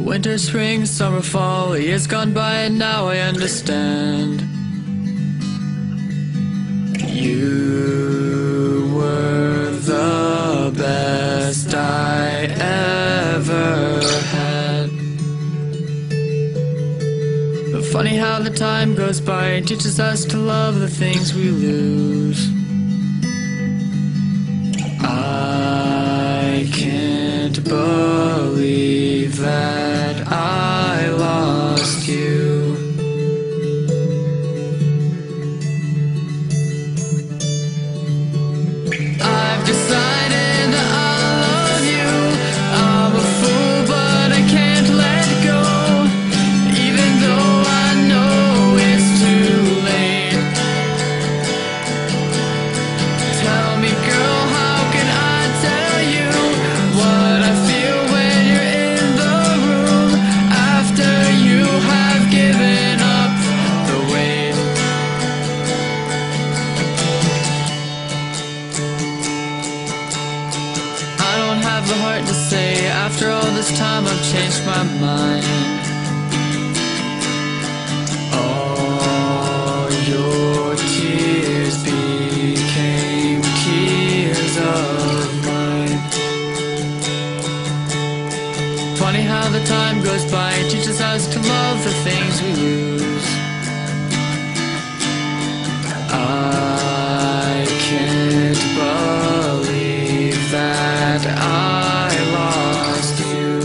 Winter, spring, summer, fall, years gone by and now I understand. You were the best I ever had. But funny how the time goes by and teaches us to love the things we lose. I can't believe that I lost you. I've decided that I love you. I'm a fool, but I can't let go, even though I know it's too late. Tell me, girl, how can I tell you what I feel when you're in the room after you have given up the wait? I don't have the heart to say, after all this time I've changed my mind. All your tears became tears of mine. Funny how the time goes by and teaches us to love the things we lose. I can't believe that I lost you.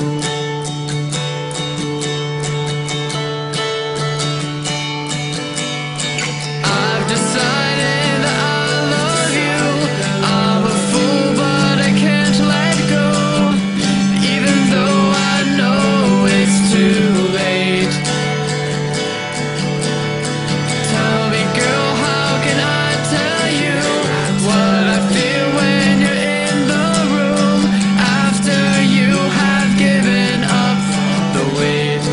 I've decided that I love you. I'm a fool, but I can't let go, even though I know it's too late. Tell me, girl, how can I tell you what I feel when you're in the room after you have given up the wait?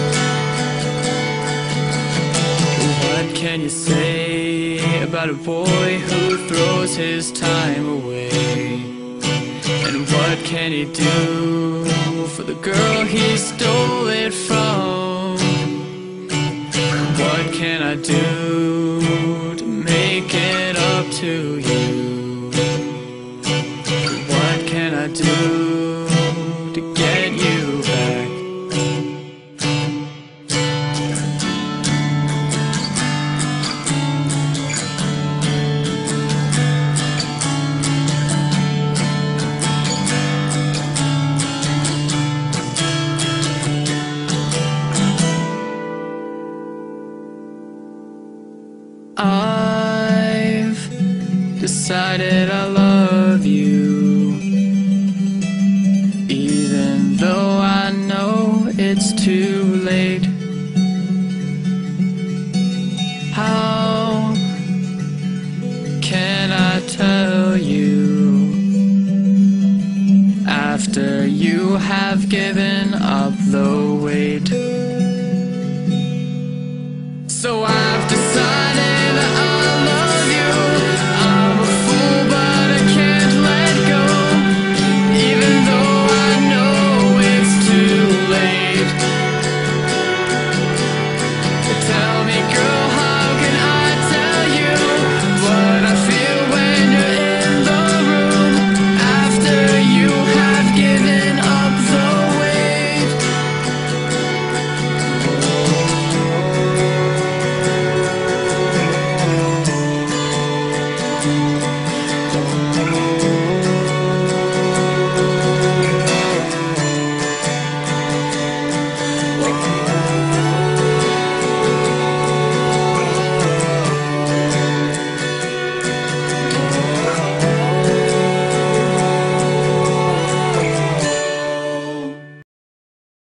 What can you say about a boy who throws his time away? And what can he do for the girl he stole it from? What can I do to make it up to you? What can I do to get you back? I've decided I love you, even though I know it's too late. How can I tell you after you have given up the wait?